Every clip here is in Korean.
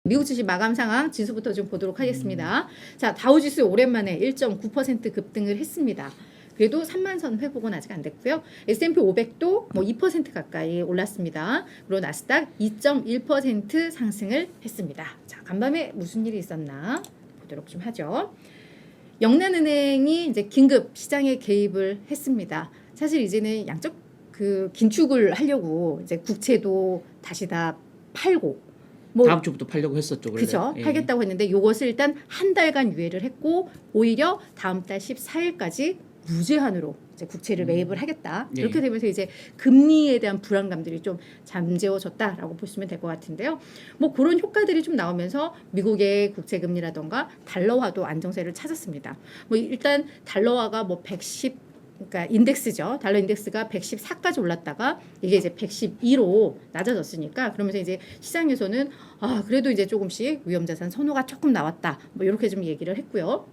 미국 주식 마감 상황 지수부터 좀 보도록 하겠습니다. 자, 다우지수 오랜만에 1.9% 급등을 했습니다. 그래도 3만 선 회복은 아직 안 됐고요. S&P 500도 뭐 2% 가까이 올랐습니다. 그리고 나스닥 2.1% 상승을 했습니다. 자, 간밤에 무슨 일이 있었나 보도록 좀 하죠. 영란은행이 이제 긴급 시장에 개입을 했습니다. 사실 이제는 양적 그 긴축을 하려고 이제 국채도 다시 다 팔고 뭐 다음 주부터 팔려고 했었죠. 그렇죠. 예. 팔겠다고 했는데 이것을 일단 한 달간 유예를 했고 오히려 다음 달 14일까지 무제한으로 이제 국채를 매입을 하겠다. 네. 이렇게 되면서 이제 금리에 대한 불안감들이 좀 잠재워졌다라고 보시면 될 것 같은데요. 뭐 그런 효과들이 좀 나오면서 미국의 국채 금리라던가 달러화도 안정세를 찾았습니다. 뭐 일단 달러화가 뭐 110 그러니까 인덱스죠. 달러 인덱스가 114까지 올랐다가 이게 이제 112로 낮아졌으니까 그러면서 이제 시장에서는 아 그래도 이제 조금씩 위험자산 선호가 조금 나왔다. 뭐 이렇게 좀 얘기를 했고요.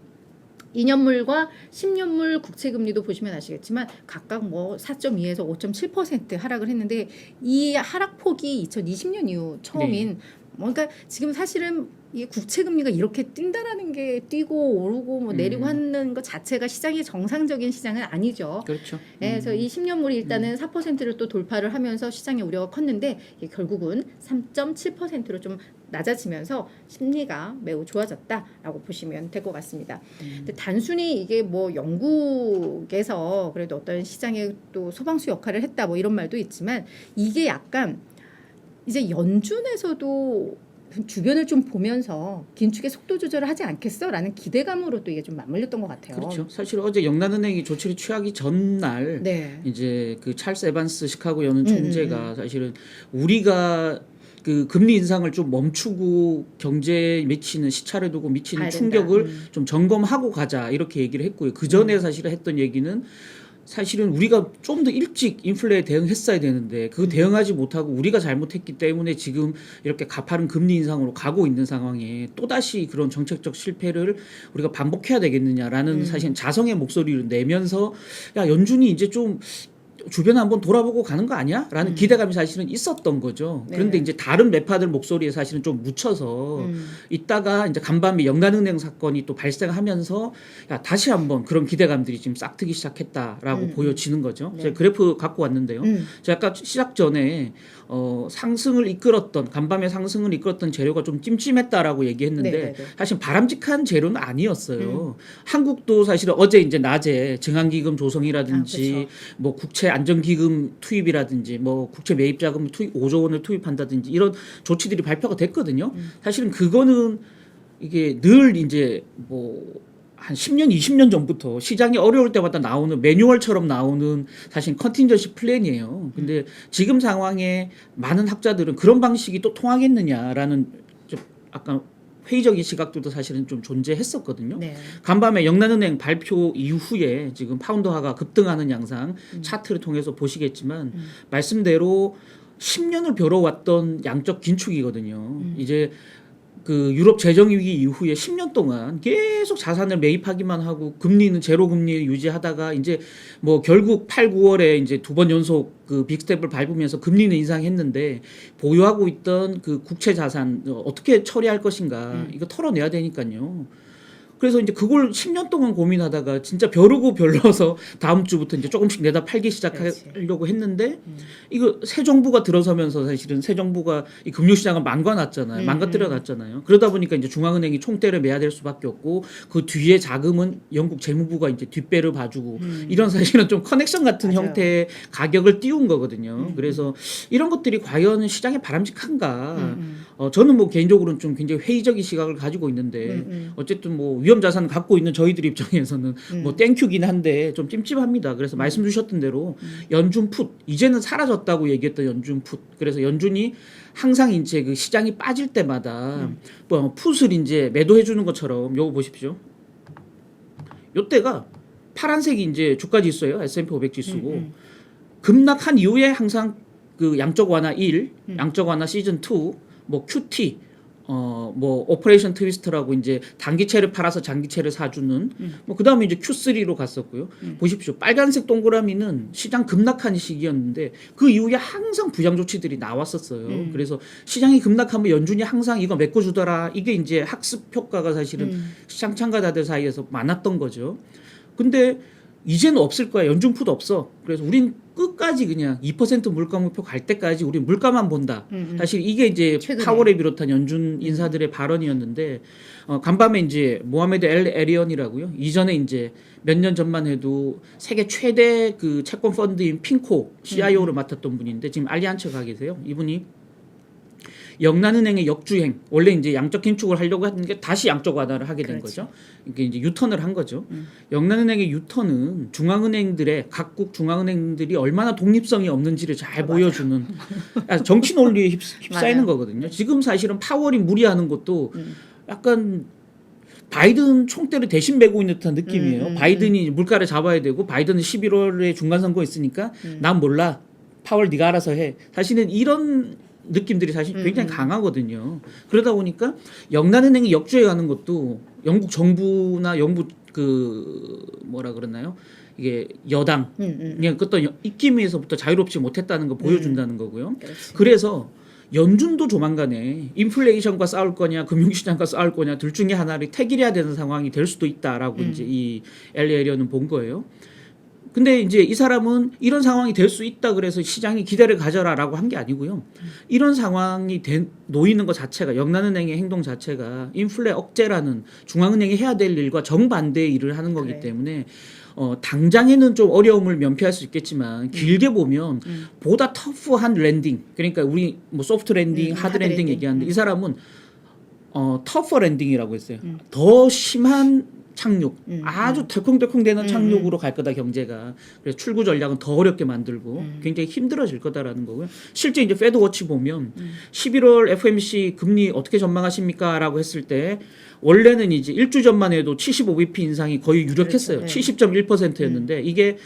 2년물과 10년물 국채금리도 보시면 아시겠지만 각각 뭐 4.2에서 5.7% 하락을 했는데 이 하락폭이 2020년 이후 처음인 뭔가 지금 사실은 이 국채금리가 이렇게 뛴다라는 게 뛰고 오르고 뭐 내리고 하는 것 자체가 시장의 정상적인 시장은 아니죠. 그렇죠. 네, 그래서 이 10년물이 일단은 4%를 또 돌파를 하면서 시장의 우려가 컸는데 이게 결국은 3.7%로 좀 낮아지면서 심리가 매우 좋아졌다라고 보시면 될 것 같습니다. 근데 단순히 이게 뭐 영국에서 그래도 어떤 시장의 또 소방수 역할을 했다 뭐 이런 말도 있지만 이게 약간 이제 연준에서도 주변을 좀 보면서 긴축의 속도 조절을 하지 않겠어라는 기대감으로 또 이게 좀 맞물렸던 것 같아요. 그렇죠. 사실 어제 영란은행이 조치를 취하기 전날 네. 이제 그 찰스 에반스 시카고 연은 총재가 사실은 우리가 그 금리 인상을 좀 멈추고 경제에 미치는 시차를 두고 미치는 가야 충격을 된다. 좀 점검하고 가자 이렇게 얘기를 했고요. 그 전에 사실은 했던 얘기는 사실은 우리가 좀 더 일찍 인플레에 대응했어야 되는데 그 대응하지 못하고 우리가 잘못했기 때문에 지금 이렇게 가파른 금리 인상으로 가고 있는 상황에 또다시 그런 정책적 실패를 우리가 반복해야 되겠느냐라는 사실 자성의 목소리를 내면서 야 연준이 이제 좀 주변에 한번 돌아보고 가는 거 아니야? 라는 기대감이 사실은 있었던 거죠. 네. 그런데 이제 다른 매파들 목소리에 사실은 좀 묻혀서 있다가 이제 간밤에 영란은행 사건이 또 발생하면서 야, 다시 한번 그런 기대감들이 지금 싹트기 시작했다라고 보여지는 거죠. 네. 제가 그래프 갖고 왔는데요. 제가 아까 시작 전에 상승을 이끌었던 간밤에 상승을 이끌었던 재료가 좀 찜찜했다라고 얘기했는데 네네네. 사실 바람직한 재료는 아니었어요. 한국도 사실은 어제 이제 낮에 증환기금 조성이라든지 그렇죠. 뭐 국채 안정기금 투입이라든지 뭐 국채 매입자금 투입 5조 원을 투입한다든지 이런 조치들이 발표가 됐거든요. 사실은 그거는 이게 늘 이제 뭐 한 10년, 20년 전부터 시장이 어려울 때마다 나오는 매뉴얼처럼 나오는 사실 컨틴전시 플랜이에요. 근데 지금 상황에 많은 학자들은 그런 방식이 또 통하겠느냐라는 좀 약간 회의적인 시각들도 사실은 좀 존재했었거든요. 네. 간밤에 영란은행 발표 이후에 지금 파운드화가 급등하는 양상 차트를 통해서 보시겠지만 말씀대로 10년을 벼러왔던 양적 긴축이거든요. 이제 그 유럽 재정 위기 이후에 10년 동안 계속 자산을 매입하기만 하고 금리는 제로 금리를 유지하다가 이제 뭐 결국 8, 9월에 이제 두 번 연속 그 빅스텝을 밟으면서 금리는 인상했는데 보유하고 있던 그 국채 자산 어떻게 처리할 것인가 이거 털어내야 되니까요. 그래서 이제 그걸 10년 동안 고민하다가 진짜 벼르고 별러서 다음 주부터 이제 조금씩 내다 팔기 시작하려고 했는데 이거 새 정부가 들어서면서 사실은 새 정부가 이 금융시장을 망가뜨려 놨잖아요. 그러다 보니까 이제 중앙은행이 총대를 매야 될 수밖에 없고 그 뒤에 자금은 영국 재무부가 이제 뒷배를 봐주고 이런 사실은 좀 커넥션 같은 맞아요. 형태의 가격을 띄운 거거든요. 그래서 이런 것들이 과연 시장에 바람직한가? 저는 뭐 개인적으로는 좀 굉장히 회의적인 시각을 가지고 있는데 어쨌든 뭐 위험 자산 갖고 있는 저희들 입장에서는 뭐 땡큐긴 한데 좀 찜찜합니다. 그래서 말씀 주셨던 대로 연준 풋 이제는 사라졌다고 얘기했던 연준 풋. 그래서 연준이 항상 이제 그 시장이 빠질 때마다 뭐 풋을 이제 매도해 주는 것처럼 요거 보십시오. 요때가 파란색이 이제 주가 지수예요. S&P 500 지수고 급락한 이후에 항상 그 양적 완화 1, 양적 완화 시즌 2, 뭐 QT 뭐 오퍼레이션 트위스트라고 이제 단기채를 팔아서 장기채를 사주는 뭐 그다음에 이제 Q3로 갔었고요. 보십시오. 빨간색 동그라미는 시장 급락한 시기였는데 그 이후에 항상 부양 조치들이 나왔었어요. 그래서 시장이 급락하면 연준이 항상 이거 메꿔주더라. 이게 이제 학습 효과가 사실은 시장 참가자들 사이에서 많았던 거죠. 근데 이제는 없을 거야. 연준 푸드 없어. 그래서 우린 끝까지 그냥 2% 물가 목표 갈 때까지 우리 물가만 본다. 사실 이게 이제 최근에. 파월에 비롯한 연준 인사들의 발언이었는데 간밤에 이제 모하메드 엘 에리언이라고요. 이전에 이제 몇 년 전만 해도 세계 최대 그 채권 펀드인 핑코 CIO를 맡았던 분인데 지금 알리안츠 가 계세요. 이분이 영란은행의 역주행 원래 이제 양적 긴축을 하려고 했는데 다시 양적 완화를 하게 된 그렇죠. 거죠. 이게 이제 유턴을 한 거죠. 영란은행의 유턴은 중앙은행들의 각국 중앙은행들이 얼마나 독립성이 없는지를 잘 보여주는 정치 논리에 휩싸이는 맞아요. 거거든요. 지금 사실은 파월이 무리하는 것도 약간 바이든 총대를 대신 메고 있는 듯한 느낌이에요. 바이든이 물가를 잡아야 되고 바이든은 11월에 중간 선거 있으니까 난 몰라. 파월 네가 알아서 해. 사실은 이런 느낌들이 사실 굉장히 강하거든요. 그러다 보니까 영란은행이 역주행하는 것도 영국 정부나 영국 그 뭐라 그러나요? 이게 여당 그냥 어떤 입김에서부터 자유롭지 못했다는 거 보여준다는 거고요. 그렇지. 그래서 연준도 조만간에 인플레이션과 싸울 거냐 금융시장과 싸울 거냐 둘 중에 하나를 택일해야 되는 상황이 될 수도 있다라고 이제 이 엘리 에리언은 본 거예요. 근데 이제 이 사람은 이런 상황이 될 수 있다 그래서 시장이 기대를 가져라라고 한 게 아니고요. 이런 상황이 놓이는 것 자체가 영란은행의 행동 자체가 인플레 억제라는 중앙은행이 해야 될 일과 정반대의 일을 하는 거기 그래. 때문에 당장에는 좀 어려움을 면피할 수 있겠지만 길게 보면 보다 터프한 랜딩 그러니까 우리 뭐 소프트 랜딩, 하드 랜딩 얘기하는데 이 사람은 터프 랜딩이라고 했어요. 더 심한 착륙, 아주 덜컹덜컹대는 착륙으로 갈 거다 경제가. 그래서 출구 전략은 더 어렵게 만들고 굉장히 힘들어질 거다라는 거고요. 실제 이제 패드워치 보면 11월 FOMC 금리 어떻게 전망하십니까?라고 했을 때 원래는 이제 일주 전만 해도 75bp 인상이 거의 유력했어요. 그렇죠. 70.1%였는데 이게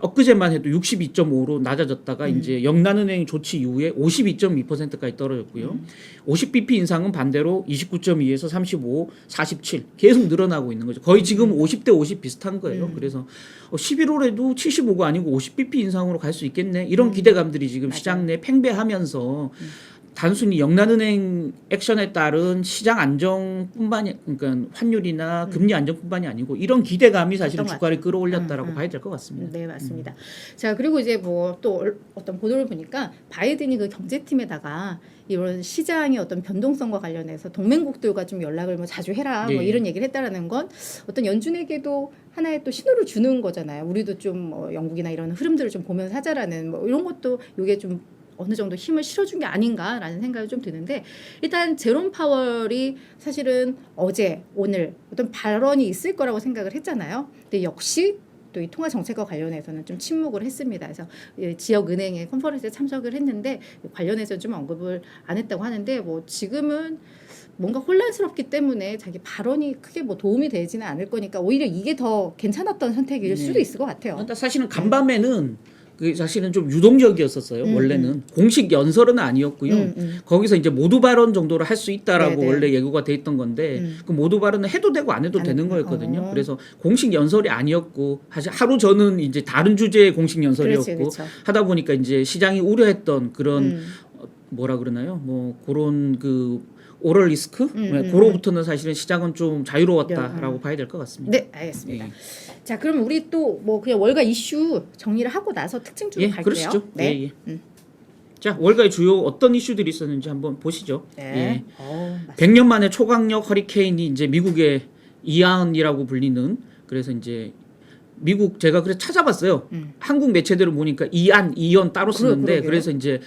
엊그제만 해도 62.5로 낮아졌다가 이제 영란은행 조치 이후에 52.2%까지 떨어졌고요. 50bp 인상은 반대로 29.2에서 35, 47 계속 늘어나고 있는 거죠. 거의 지금 50대 50 비슷한 거예요. 그래서 11월에도 75가 아니고 50bp 인상으로 갈 수 있겠네. 이런 기대감들이 지금 시장 내 팽배하면서 단순히 영란은행 액션에 따른 시장 안정뿐만이 그러니까 환율이나 금리 안정뿐만이 아니고 이런 기대감이 사실 주가를 끌어올렸다라고 봐야 될 것 같습니다. 네, 맞습니다. 자, 그리고 이제 뭐 또 어떤 보도를 보니까 바이든이 그 경제팀에다가 이런 시장의 어떤 변동성과 관련해서 동맹국들과 좀 연락을 뭐 자주 해라 뭐 네. 이런 얘기를 했다라는 건 어떤 연준에게도 하나의 또 신호를 주는 거잖아요. 우리도 좀 뭐 영국이나 이런 흐름들을 좀 보면서 하자라는 뭐 이런 것도 이게 좀 어느 정도 힘을 실어준 게 아닌가라는 생각이 좀 드는데 일단 제롬 파월이 사실은 어제 오늘 어떤 발언이 있을 거라고 생각을 했잖아요. 근데 역시 또 이 통화 정책과 관련해서는 좀 침묵을 했습니다. 그래서 지역 은행의 컨퍼런스에 참석을 했는데 관련해서 좀 언급을 안 했다고 하는데 뭐 지금은 뭔가 혼란스럽기 때문에 자기 발언이 크게 뭐 도움이 되지는 않을 거니까 오히려 이게 더 괜찮았던 선택일 수도 있을 것 같아요. 그러니까 사실은 간밤에는 그게 사실은 좀 유동적이었었어요. 원래는 공식 연설은 아니었고요. 거기서 이제 모두 발언 정도로 할 수 있다라고 네네. 원래 예고가 돼 있던 건데 그 모두 발언은 해도 되고 안 해도 되는 거였거든요. 그래서 공식 연설이 아니었고 사실 하루 전은 이제 다른 주제의 공식 연설이었고 그렇지. 하다 보니까 이제 시장이 우려했던 그런 뭐라 그러나요? 뭐 그런 그 오럴 리스크 그로부터는 사실은 시장은 좀 자유로웠다라고 봐야 될 것 같습니다. 네, 알겠습니다. 자, 그럼 우리 또 뭐 그냥 월가 이슈 정리를 하고 나서 특징 쪽으로 갈게요. 그러시죠. 네. 자, 월가의 주요 어떤 이슈들이 있었는지 한번 보시죠. 네. 100년 만에 초강력 허리케인이 이제 미국의 이안이라고 불리는 그래서 이제 미국 제가 그래서 찾아봤어요. 한국 매체들을 보니까 이안 따로 쓰는데 그러게요. 그래서 이제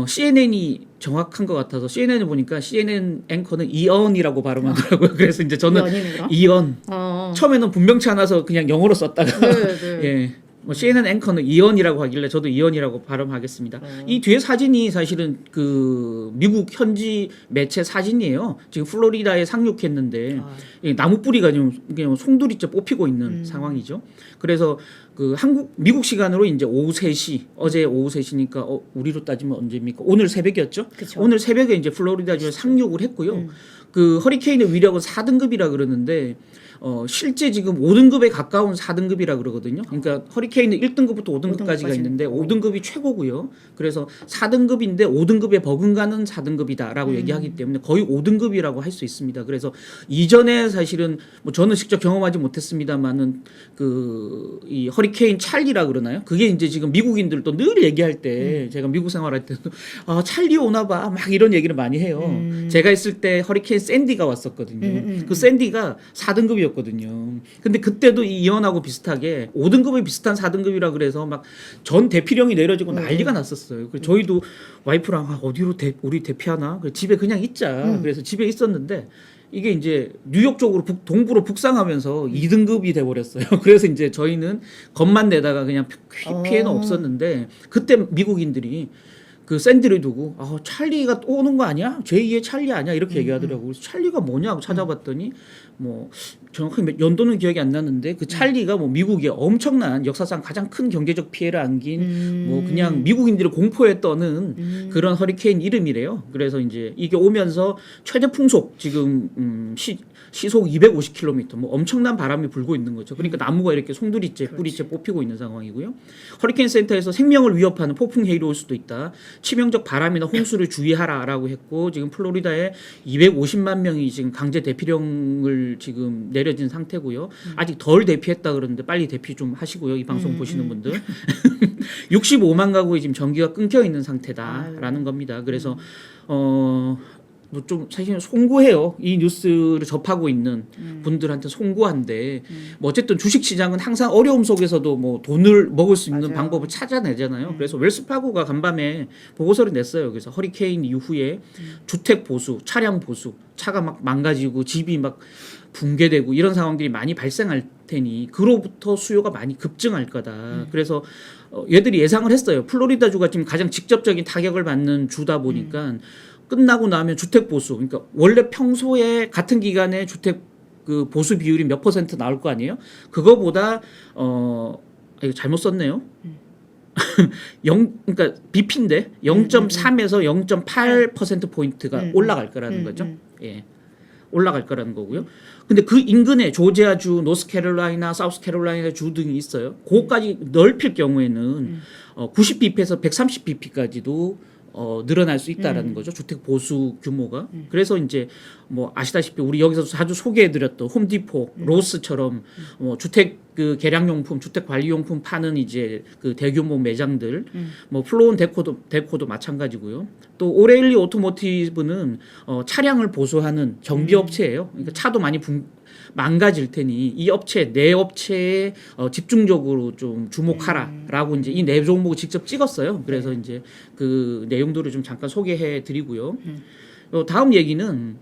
CNN이 정확한 것 같아서 CNN을 보니까 CNN 앵커는 이언이라고 발음하더라고요. 그래서 이제 저는 연인으로? 이언 처음에는 분명치 않아서 그냥 영어로 썼다가 네. 예. 뭐 CNN 앵커는 이언이라고 하길래 저도 이언이라고 발음하겠습니다. 이 뒤에 사진이 사실은 그 미국 현지 매체 사진이에요. 지금 플로리다에 상륙했는데 이 나무 뿌리가 그냥 송두리째 뽑히고 있는 상황이죠. 그래서 미국 시간으로 이제 오후 3시, 어제 오후 3시니까 우리로 따지면 언제입니까? 오늘 새벽이었죠? 그쵸. 오늘 새벽에 이제 플로리다주에 상륙을 했고요. 그 허리케인의 위력은 4등급이라 그러는데 실제 지금 5등급에 가까운 4등급이라 그러거든요. 그러니까 허리케인은 1등급부터 5등급까지가 있는데 5등급이 최고고요. 그래서 4등급인데 5등급에 버금가는 4등급이다라고 얘기하기 때문에 거의 5등급이라고 할 수 있습니다. 그래서 이전에 사실은 뭐 저는 직접 경험하지 못했습니다만은 이 허리케인 찰리라 그러나요? 그게 이제 지금 미국인들도 늘 얘기할 때 제가 미국 생활할 때도 찰리 오나 봐 막 이런 얘기를 많이 해요. 제가 있을 때 허리케인 샌디가 왔었거든요. 그 샌디가 4등급이었거든요. 근데 그때도 이 이언하고 비슷하게 5등급이 비슷한 4등급이라 그래서 막 전 대피령이 내려지고 난리가 났었어요. 그래서 저희도 와이프랑 어디로 우리 대피하나? 그래서 집에 그냥 있자. 그래서 집에 있었는데 이게 이제 뉴욕 쪽으로 동부로 북상하면서 2등급이 돼 버렸어요. 그래서 이제 저희는 겁만 내다가 그냥 피해는 없었는데 그때 미국인들이 그 샌디를 두고 찰리가 또 오는 거 아니야? 제2의 찰리 아니야? 이렇게 얘기하더라고요. 그래서 찰리가 뭐냐고 찾아봤더니 뭐 정확히 연도는 기억이 안 나는데 그 찰리가 뭐 미국의 엄청난 역사상 가장 큰 경제적 피해를 안긴 뭐 그냥 미국인들을 공포에 떠는 그런 허리케인 이름이래요. 그래서 이제 이게 오면서 최대 풍속 지금 시속 250km 뭐 엄청난 바람이 불고 있는 거죠. 그러니까 나무가 이렇게 송두리째 뿌리째 뽑히고 있는 상황이고요. 허리케인 센터에서 생명을 위협하는 폭풍 해일이 올 수도 있다. 치명적 바람이나 홍수를 주의하라라고 했고 지금 플로리다에 250만 명이 지금 강제 대피령을 지금 내려진 상태고요. 아직 덜 대피했다 그러는데 빨리 대피 좀 하시고요. 이 방송 보시는 분들. 65만 가구에 지금 전기가 끊겨 있는 상태다라는 겁니다. 그래서 뭐 좀 사실 송구해요. 이 뉴스를 접하고 있는 분들한테 송구한데 뭐 어쨌든 주식 시장은 항상 어려움 속에서도 뭐 돈을 먹을 수 있는 방법을 찾아내잖아요. 그래서 웰스파고가 간밤에 보고서를 냈어요. 그래서 허리케인 이후에 주택 보수, 차량 보수, 차가 막 망가지고 집이 막 붕괴되고 이런 상황들이 많이 발생할 테니 그로부터 수요가 많이 급증할 거다. 그래서 얘들이 예상을 했어요. 플로리다주가 지금 가장 직접적인 타격을 받는 주다 보니까 끝나고 나면 주택 보수, 그러니까 원래 평소에 같은 기간에 주택 그 보수 비율이 몇 % 나올 거 아니에요? 그거보다 이거 잘못 썼네요. 그러니까 BP인데 0.3에서 0.8% 포인트가 올라갈 거라는 거죠. 예. 올라갈 거라는 거고요. 근데 그 인근에 조지아주, 노스캐롤라이나, 사우스캐롤라이나 주 등이 있어요. 그거까지 넓힐 경우에는 90bp에서 130bp까지도 늘어날 수 있다라는 거죠. 주택 보수 규모가. 그래서 이제 뭐 아시다시피 우리 여기서 자주 소개해드렸던 홈디포, 로스처럼 주택 그 계량용품, 주택 관리용품 파는 이제 그 대규모 매장들, 뭐 플로온 데코도 마찬가지고요. 또 오레일리 오토모티브는 차량을 보수하는 정비업체예요. 그러니까 차도 많이 망가질 테니 이 업체 내 업체에 집중적으로 좀 주목하라라고 이제 이 네 종목을 직접 찍었어요. 그래서 이제 그 내용들을 좀 잠깐 소개해 드리고요. 다음 얘기는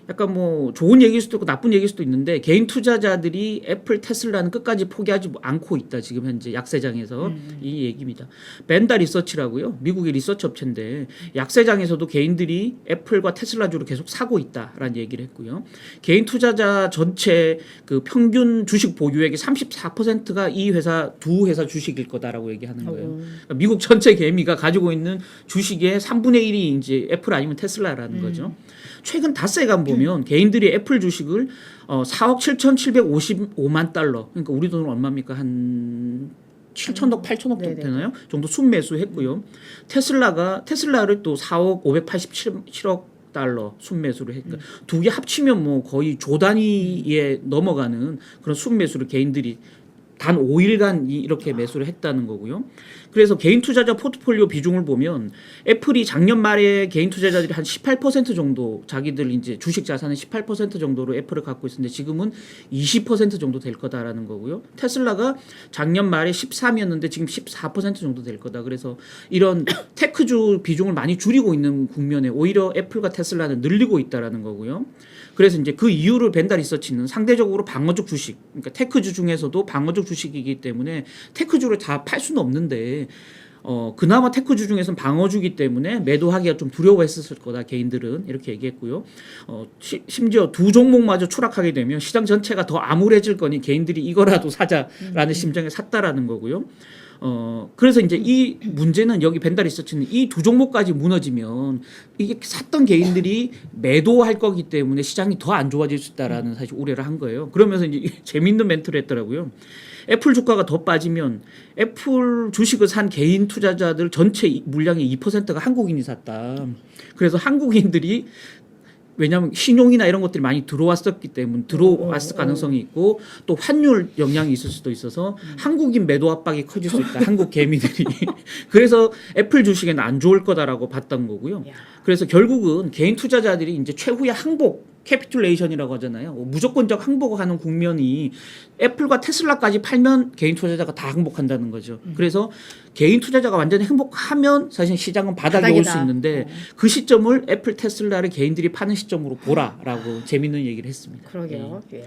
약간 뭐 좋은 얘기일 수도 있고 나쁜 얘기일 수도 있는데 개인 투자자들이 애플, 테슬라는 끝까지 포기하지 않고 있다. 지금 현재 약세장에서 이 얘기입니다. 벤다 리서치라고요. 미국의 리서치 업체인데 약세장에서도 개인들이 애플과 테슬라주로 계속 사고 있다라는 얘기를 했고요. 개인 투자자 전체 그 평균 주식 보유액의 34%가 이 회사 두 회사 주식일 거다라고 얘기하는 거예요. 그러니까 미국 전체 개미가 가지고 있는 주식의 3분의 1이 이제 애플 아니면 테슬라라는 거죠. 최근 닷새간 보면 개인들이 애플 주식을 4억 7,755만 달러, 그러니까 우리 돈으로 얼마입니까? 한 7천억, 8천억 정도 되나요? 정도 순매수했고요. 테슬라를 또 4억 587억 달러 순매수를 했고 두 개 합치면 뭐 거의 조 단위에 넘어가는 그런 순매수를 개인들이 단 5일간 이렇게 매수를 했다는 거고요. 그래서 개인 투자자 포트폴리오 비중을 보면 애플이 작년 말에 개인 투자자들이 한 18% 정도 자기들 이제 주식 자산의 18% 정도로 애플을 갖고 있었는데 지금은 20% 정도 될 거다라는 거고요. 테슬라가 작년 말에 13이었는데 지금 14% 정도 될 거다. 그래서 이런 테크주 비중을 많이 줄이고 있는 국면에 오히려 애플과 테슬라는 늘리고 있다라는 거고요. 그래서 이제 그 이유를 벤다 리서치는 상대적으로 방어적 주식, 그러니까 테크주 중에서도 방어적 주식이기 때문에 테크주를 다 팔 수는 없는데 그나마 테크주 중에서는 방어주기 때문에 매도하기가 좀 두려워했었을 거다 개인들은 이렇게 얘기했고요. 심지어 두 종목마저 추락하게 되면 시장 전체가 더 암울해질 거니 개인들이 이거라도 사자라는 심정에 샀다라는 거고요. 그래서 이제 이 문제는 여기 벤달 리서치는 이 두 종목까지 무너지면 이게 샀던 개인들이 매도할 거기 때문에 시장이 더 안 좋아질 수 있다라는 사실 우려를 한 거예요. 그러면서 이제 재밌는 멘트를 했더라고요. 애플 주가가 더 빠지면 애플 주식을 산 개인 투자자들 전체 물량의 2%가 한국인이 샀다. 그래서 한국인들이 왜냐하면 신용이나 이런 것들이 많이 들어왔었기 때문에 들어왔을 가능성이 있고 또 환율 영향이 있을 수도 있어서 한국인 매도 압박이 커질 수 있다. 한국 개미들이. 그래서 애플 주식에는 안 좋을 거다라고 봤던 거고요. 그래서 결국은 개인 투자자들이 이제 최후의 항복 캐피툴레이션이라고 하잖아요. 무조건적 항복하는 국면이 애플과 테슬라까지 팔면 개인 투자자가 다 항복한다는 거죠. 그래서 개인 투자자가 완전히 행복하면 사실 시장은 바닥에 올 수 있는데 그 시점을 애플 테슬라를 개인들이 파는 시점으로 보라라고 재밌는 얘기를 했습니다. 그러게요. 예.